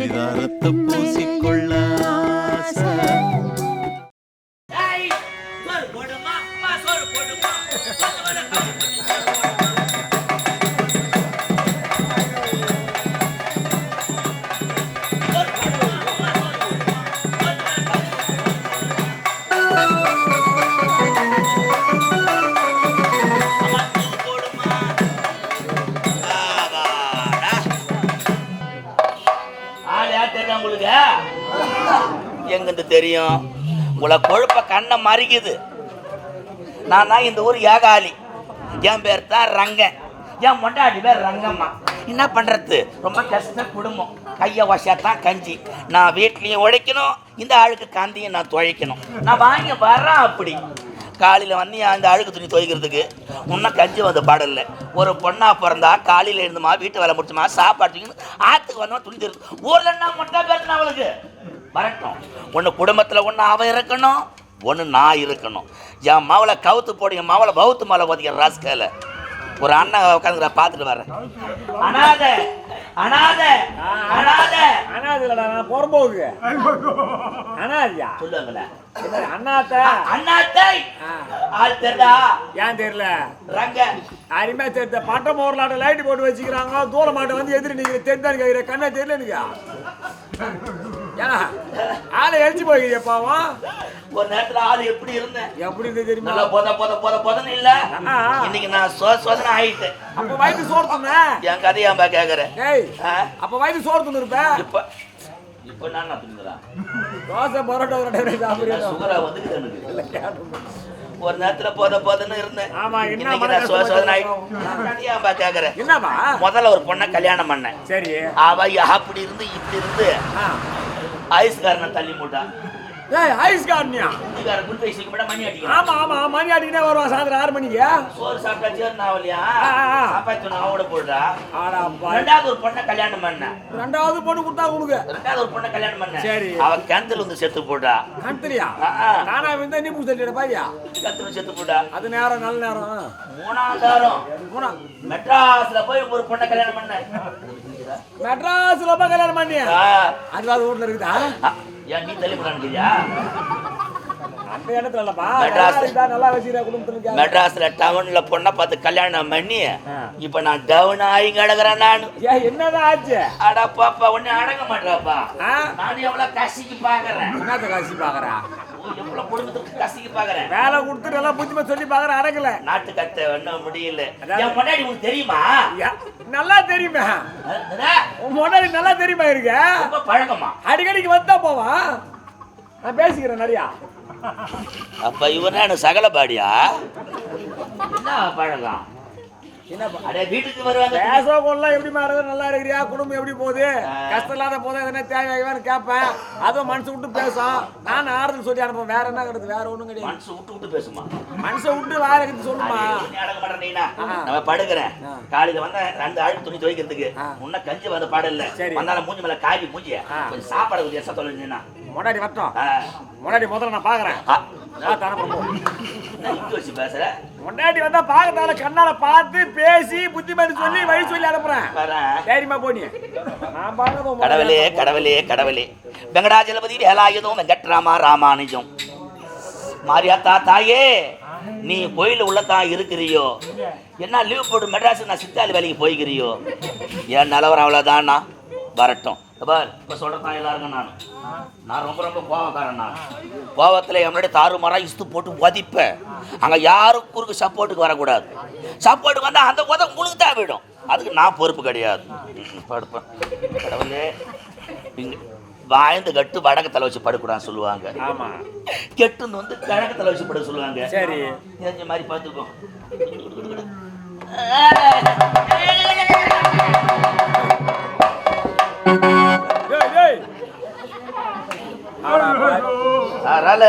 பரிதாரத்தை பூசிக்கொள்ள ஆசை. எங்கிருந்து தெரியும்? உங்களை கொழுப்ப கண்ணை மறிக்குது. நான் தான் இந்த ஊர் ஏகாலி. என் பேர் தான் ரங்கன். என் மொண்டாடி பேர் ரங்கம்மா. என்ன பண்ணுறது? ரொம்ப கஷ்ட குடும்பம். கையை வசாத்தான் கஞ்சி. நான் வீட்லேயும் உழைக்கணும், இந்த ஆளுக்கு கந்தியும் நான் துழைக்கணும். நான் வாங்கி வரேன். அப்படி காலையில் வந்து அந்த அழுக்கு துணி துவைக்கிறதுக்கு இன்னும் கஞ்சி வந்து பாடல. ஒரு பொண்ணா பிறந்தா காலையில் இருந்துமா, வீட்டு வேலை முடிச்சுமா, சாப்பாடு ஆற்றுக்கு வந்தோம், துணி தெரியுது. ஊரில் என்ன மொட்டா பேருன்னு அவளுக்கு வரட்டும். ஒன்று குடும்பத்தில் ஒன்று அவன் இருக்கணும், ஒன்று நான் இருக்கணும். என் மாவளை கவுத்து போடு, என் மாவளை பௌத்து மாலை போதிக்கிற ராஸ்கையில் ஒரு அண்ணன் உட்காந்துக்கிற பார்த்துட்டு வரேன். அனாத அனாத அனாத அனாத இல்லடா, நான் போறம்போது அனாதியா சொல்லுங்களேன். அண்ணாத்த அண்ணாத்தை ஆள் தெரியல. ஏன் தெரியல? ரங்க அருமையா தெரிஞ்ச பட்ட மோர்லாட்ட லைட் போட்டு வச்சுக்கிறாங்க. தூர மாட்டை வந்து எதிரி நீங்க தெரிஞ்சான்னு கேட்குற கண்ணா தெரியல எனக்கு. ஏன்னா ஆளை எழுச்சி போய்க்கிறிய பாவம். ஒரு நேரத்துல ஆளு எப்படி இருந்தேன், எப்படி இருந்து தெரியுமா? நல்லா பொதன்னு இல்ல. இன்னைக்கு நான் சோதனை ஆயிட்டேன். அப்ப வயிற்று சோறு துண்ண என் கதையாம்பா கேக்குறேன். அப்ப வயிற்று சோறு துண்ணு இருப்பேன். இப்ப இப்ப நான் துணுறேன். தோசை பரோட்டா சுகரா வந்து ஒரு நேரத்துல போதன்னு இருந்தேன். என்னப்பா? முதல்ல ஒரு பொண்ணை கல்யாணம் பண்ணேன். சரி, அவ அப்படி இருந்து இப்படி இருந்து ஐஸ்காரனை தள்ளி போட்டான். ஐஸ்காரனியா? மணி அடிக்கும். ஆமா ஆமா, மணி அடிக்கிட்டே வருவான் சாயந்தரம் 6 மணிக்கு. சோறு சாப்பிட்டா சேர் நாவலியா சாப்பாடு அவட போடுறா. ரெண்டாவது ஒரு பொண்ணை கல்யாணம் பண்ண. ரெண்டாவது பொண்ணு கொடுத்தா உனக்கு? ரெண்டாவது ஒரு பொண்ணை கல்யாணம் பண்ண. சரி, அவ கிணத்துல வந்து செத்து போட்டா. கிணத்துலயா? நானா வந்து நீ பூசலிட பாரியா? கிணத்துல செத்து போட்டா. அது நேரம் நல்ல நேரம். மூணாவது நேரம் மெட்ராஸ்ல போய் ஒரு பொண்ணை கல்யாணம் பண்ண. மெட்ராஸ்ல போய் கல்யாணம் பண்ணியா? அது ஊர்ல இருக்குதா? ஏன் நீ தள்ளி போறான்றியா? அந்த இடத்துல இல்லப்பா, நல்லா வச்சிருக்க குடும்பத்துல. மெட்ராஸ்ல டவுன்ல பொண்ணை பார்த்து கல்யாணம் பண்ணி இப்ப நான் டவுன் ஆகி கிடக்குறேன். நான் என்னதான் ஆச்சு? அடா பாப்பா ஒண்ணு அடங்க மாட்டாப்பா. நான் எவ்வளவு கசிக்கு பாக்குறேன். என்னத்த கசி பாக்குறா? எவ்வளவு குடும்பத்துக்கு கசிக்கு பாக்குறேன். வேலை கொடுத்துட்டு எல்லாம் புத்திமா சொல்லி பாக்குறேன். அடங்கல நாட்டு கத்த ஒன்னும் முடியல. என் முன்னாடி உனக்கு தெரியுமா? நல்லா தெரியுமா? முன்னாடி நல்லா தெரியுமா? இருக்க ரொம்ப பழக்கமா? அடிக்கடிக்கு வந்தா போவா. நான் பேசிக்கிறேன் நிறையா. அப்ப இவன் எனக்கு சகல பாடியா? என்ன பழக்கம்? வீட்டுக்கு வருவாங்க. எப்படி மாறுது? நல்லா இருக்கிறியா? குடும்பம் எப்படி போகுது? கஷ்டம் இல்லாத போதும் எதனா தேவையானு கேட்பேன். அதுவும் மனசு விட்டு பேசும். நான் ஆறுதல் சொல்லி அனுப்பேன். வேற என்ன கிடையாது? வேற ஒண்ணும் கிடையாது. மனசு விட்டு பேசுமா? மனசை விட்டு வேற கிட்ட சொல்லுமா? நம்ம படுக்கிறேன். காலையில வந்த 2 ஆள் துணி துவைக்கிறதுக்கு முன்ன கஞ்சி வந்த பாடு இல்ல. வந்தாலும் மூஞ்சி மேல காய்ச்சி மூஞ்சிய கொஞ்சம் சாப்பாடு கொஞ்சம் சத்தம் முன்னாடி வரட்டும். முன்னாடி முதல்ல நான் பாக்குறேன். பேசுற முன்னாடி வந்தா பாக்கத்தால கண்ணால பார்த்து பேசி புத்திமதி சொல்லி வழி சொல்லி அனுப்புறேன். தைரியமா போனி. கடவுளே கடவுளே கடவுளே வெங்கடாஜலபதி வேலாயுதம் வெங்கட்ராமா ராமானுஜம் மாரியாத்தா தாயே, நீ கோயில உள்ளதான் இருக்கிறியோ? என்ன லீவ் போட்டு மெட்ராஸ் நான் சித்தாலி வேலைக்கு போய்கிறியோ? என் நிலவரம் அவ்வளவுதானா? வரட்டும். இப்ப சொல்றதான் எல்லாருக்கும் நான் ரொம்ப ரொம்ப கோவக்காரன். நான் கோவத்துல என்னுடைய தாறுமாறா இஸ்து போட்டு உதைப்பேன். அங்க யாரும் குறுக்கு சப்போர்ட்டுக்கு வரக்கூடாது. சப்போர்ட்டுக்கு வந்தா அந்த உதவி உங்களுக்கு தான் விடும். அதுக்கு நான் பொறுப்பு கிடையாது. படுப்பேன். கடவுளே, வாய்ந்து கட்டு வடக்கு தலை வச்சு படுக்கூடாது சொல்லுவாங்க. ஆமா, கெட்டுன்னு வந்து கிழக்கு தலை வச்சு படுக்க சொல்லுவாங்க. சரி, தெரிஞ்ச மாதிரி பார்த்துக்கோ. அதனால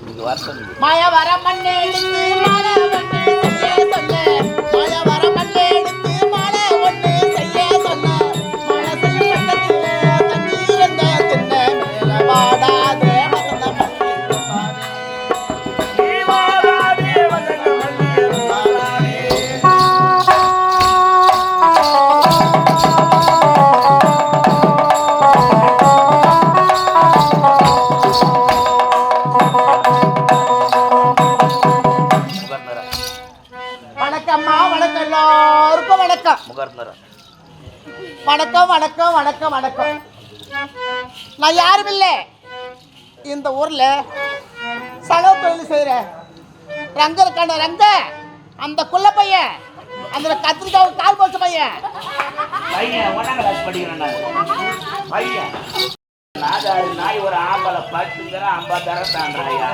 நீங்க வரணும். மாயா வர மண்ணை எடுத்து மாலை ஒன்று செய்ய சொன்ன மாயா வர மண்ணை எடுத்து மாலை ஒன்று செய்ய சொன்ன மழை செய்ய பக்கத்துல தண்ணீர் அந்த தின்ன மேல வாடாதே வசந்த மல்லி வணக்கம்மா வணக்கம் எல்லாருக்கும் வணக்கம் முகர்ந்தரம். வணக்கம் வணக்கம் வணக்கம் வணக்கம் நான் யாரும் இல்லை இந்த ஊர்ல சலவை தொழில் செய்கிறேன் ரங்க இருக்கான ரங்க அந்த குள்ள பையன் அந்த கத்திரிக்காய் கால் போச்ச பையன் பையன் 1ஆம் கிளாஸ் படிக்கிறேன் நான். பையன் நாதாரி நாய் ஒரு ஆம்பளை பட்டுங்கிற 50 தாண்டாயா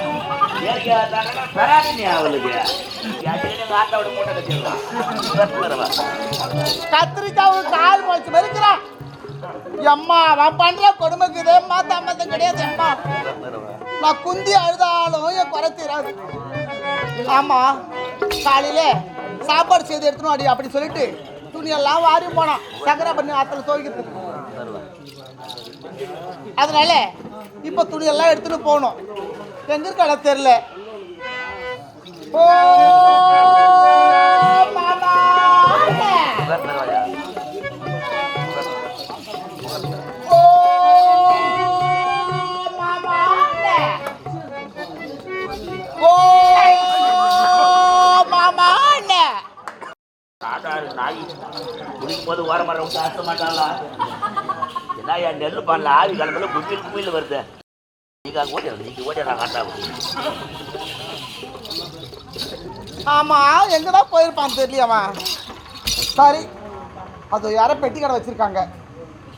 ஏற்கா தாண்டா பெராட்டினி அவளுக்கு ஆட்டோட மூட்டை கட்டிடலாம். கத்திரிக்காய் கால் போச்சு மறுக்கிறான் அம்மா அவன் பண்ற கொடுமைக்கு இதே மாத்தம் கிடையாது அம்மா நான் குந்தி அழுதாலும் என் குறை தீராது ஆமா காலையில சாப்பாடு செய்து எடுத்துணும் அடி அப்படி சொல்லிட்டு துணியெல்லாம் வாரி போனான் சக்கரை பண்ணி ஆத்துல துவைக்கிறதுக்கு அதனால இப்ப துணியெல்லாம் எடுத்துட்டு போகணும் எங்க இருக்கான தெரியல ஓ மாமா ஓ மாமா ஓ மாமா நாடாரு நாய் குடிக்கும் போது ஓர மரம் விட்டு ஆட்ட மாட்டாங்களா? என்ன என் நெல் பண்ணல ஆவி காலத்தில் குமியில் வருது. நீங்க ஓடிடா காட்டா. ஆமா எங்கதான் போயிருப்பான் தெரியலையாமா. சரி அது யாரோ பெட்டி கடை வச்சிருக்காங்க,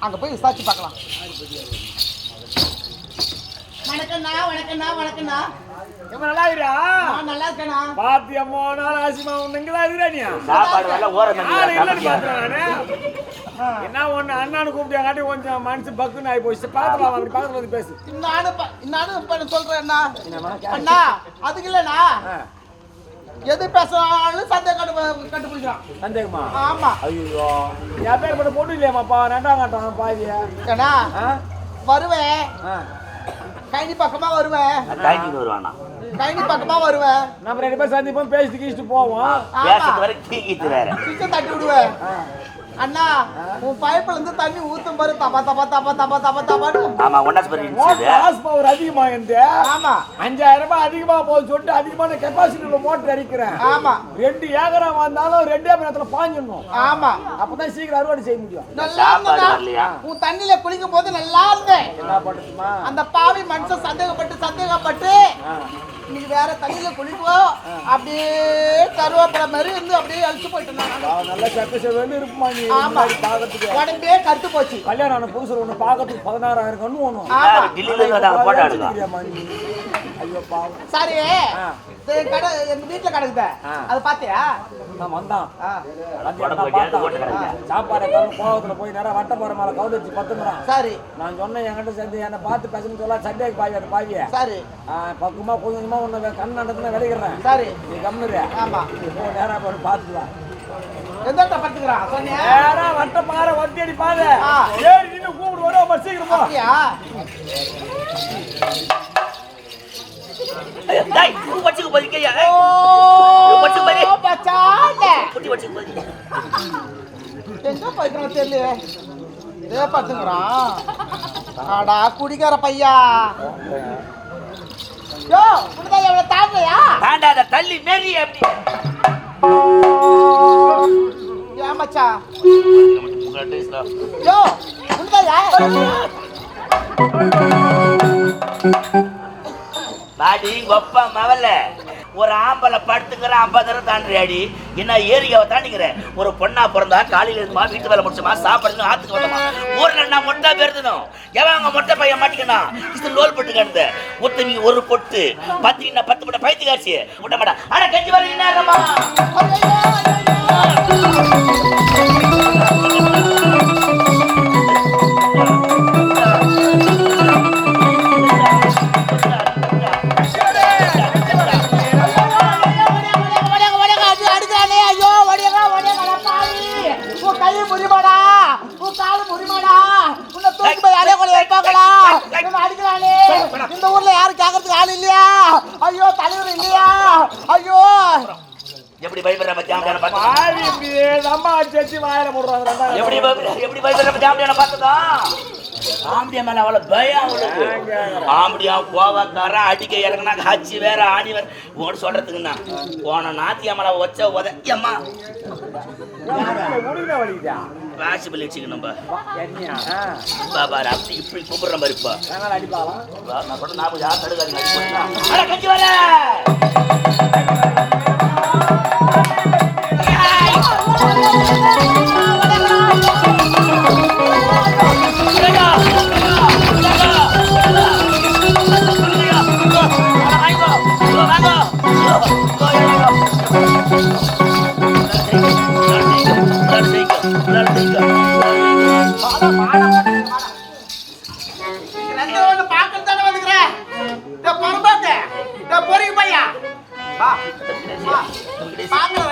அங்க போய் விசாரிச்சு பார்க்கலாம். வணக்கண்ணா வணக்கண்ணா வணக்கண்ணா. நல்லா இருக்கா? நல்லா இருக்கேண்ணா. பாத்தியம்மா நாள் ஆசிமா உன்னங்கதான் இருக்கிறா நீ சாப்பாடு வேலை ஓர என்ன ஒண்ணு அண்ணானு கூப்பிட்டாங்காட்டி கொஞ்சம் மனசு பக்குன்னு ஆகி போச்சு. பாக்கலாம் அப்படி பக்கத்துல வந்து பேசு. நானும் சொல்றேன் அண்ணா. அண்ணா அதுக்கு இல்லண்ணா எது பேசுறாலும் சந்தேகம் கண்டுபிடிக்கிறான். சந்தேகமா? ஆமா. ஐயோ என் பேர் மட்டும் பொண்ணு இல்லையாமாப்பா, ரெண்டாம் காட்டம் பாதியா அண்ணா வருவேன், கைனி பக்கமா வருவேன். வருவானா? கைனி பக்கமா வருவேன். நம்ம 2 பேரும் சந்திப்போம், பேசிட்டு கீச்சிட்டு போவோம். சிக்கன் தட்டி விடுவேன். அண்ணா உன் பைப்ல இருந்து தண்ணி ஊத்தும் பாரு தப்பா தப்பா தப்பா தப்பா தப்பா தப்பான்னு. ஆமா ஒரு அதிகமா இருந்து ஆமா 5000 ரூபாய் அதிகமா போகுது சொல்லிட்டு அதிகமான கெப்பாசிட்டில மோட்டர் அடிக்கிறேன். ஆமா 2 ஏக்கரா வந்தாலும் 2 மணி நேரத்துல பாஞ்சிடணும். ஆமா அப்பதான் சீக்கிரம் அறுவடை செய்ய முடியும். நல்லா இருந்தேன். உன் தண்ணியில குளிக்கும் போது நல்லா இருந்தேன். என்ன பண்ணுமா அந்த பாவி மனுஷன் சந்தேகப்பட்டு நீ வேற தண்ணியில குளிக்குவோம் அப்படியே கருவேப்பிலை மாதிரி இருந்து அப்படியே அழிச்சு போயிட்டு நல்ல சக்கசை வேணும் இருப்புமா நீ. ஆமா பாக்கிறதுக்கு உடம்பே கருத்து போச்சு. கல்யாணம் ஆன புதுசு ஒண்ணு பாக்கிறதுக்கு 16000 கண்ணு ஒண்ணும். ஐயோ பாவம். சரி கடை எங்க வீட்டுல கிடக்குத அது பாத்தியா? நான் வந்தான் சாப்பாடு கோவத்துல போய் நேரம் வட்ட போற மேல கவுதச்சு பத்துங்கிறான். சரி நான் சொன்னேன் என்கிட்ட சேர்ந்து என்ன பார்த்து பேசணும்னு சொல்ல சண்டைக்கு பாவி அந்த பாவிய. சரி பக்குமா கொஞ்சமா உன்னை கண்ணாண்டத்துல விளைக்கிறேன். சரி நீ கம்னுறியா? ஆமா இப்போ நேரம் போய் பாத்துக்கலாம். எந்த பத்துக்கிறான் சொன்னியா? நேரா வட்ட பாறை வட்டி அடி பாரு ஏறி நின்னு கூப்பிடு வர சீக்கிரம் போ. அப்படியா? எங்க போய்க்கிறான் தெரியலையே. பத்துங்கிறான். ஆடா குடிக்கார பையா. யோ உனக்கு எவ்வளவு தாண்டலையா? தாண்டாத தள்ளி மேரி அப்படி ஏன் மச்சா? யோ உனக்கு பாடி கொப்பா மவல்ல ஒரு ஆம்பளை படுத்துக்கிற 50 தாண்டியாடி என்ன ஏரியாவை தாண்டிக்கிற ஒரு பொண்ணா பிறந்தா காலையில இருந்துமா வீட்டு வேலை முடிச்சுமா சாப்பிடுங்க ஆத்துக்கு வந்தமா ஊர்ல நான் மொட்டை பெருந்தனும் எவங்க மொட்டை பையன் மாட்டிக்கணும் இது லோல் போட்டு கிடந்த ஒருத்தவங்க ஒரு பொட்டு 10 பொட்டை பைத்து காட்சி விட்ட மாட்டா ஆனா கஞ்சி வர நேரமா ஐயோ தலைவர் இல்லையா ஐயோ எப்படி பயப்படுற பத்தி ஆம்பியான பார்த்தா பாவி இப்படியே நம்ம அடிச்சு வாயில போடுறாங்க ரெண்டாயிரம். எப்படி பயப்படுற பத்தி ஆம்பியான பார்த்ததா ஆம்பியா மேல அவ்வளவு பயம் அவளுக்கு ஆம்பியா கோவக்காரன் அடிக்க இறங்கினா காட்சி வேற ஆணி வேற ஓடு சொல்றதுக்குன்னா போன நாத்தியம்மளை வச்ச உதயம்மா உடுங்க வலிக்குதா? வாசிபிள் வச்சுக்கணும் என்னையா? பாரு அப்படி இப்படி கூப்பிடுறேன் பாரு இப்ப நாங்கள் அடிப்பாலாம். நான் கூட நான் யார் தடுக்காது கஞ்சி வர பாக்கிறதானே வந்துக்கிறேன் பொறுப்பாக்கு பொறுக்கு பையா பாக்கல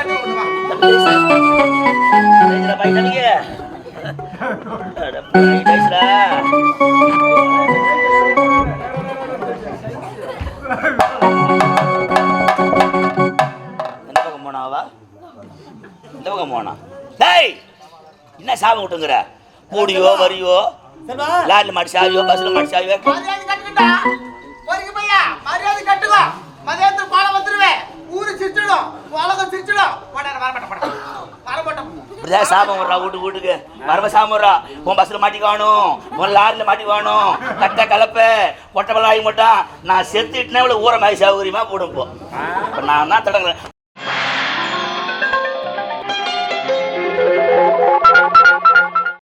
என்ன சாபம் விட்டுங்கிற கூடியோ வரியோ லாரில மாட்டி சாவியோ பஸ்ல மாட்டி சாவியோ மரியாதை கட்டுக்கிட்டா பொறுக்கு பையா மரியாதை கட்டுவா மதியத்துக்கு பாடம் வந்துருவேன் ஊரு சிரிச்சிடும் உலகம் சிரிச்சிடும் வரமாட்டோம் இப்படிதான் சாபம் வர்றா வீட்டுக்கு வரவ சாபம் வர்றா உன் பஸ்ல மாட்டிக்கானும் உன் லாரில மாட்டிக்கானும் கட்ட கலப்ப பொட்டை பல்லாகி மாட்டான் நான் செத்துட்டுனா இவ்வளவு ஊற மாதிரி சௌகரியமா போடும் இப்போ நான் தான் தடங்குறேன்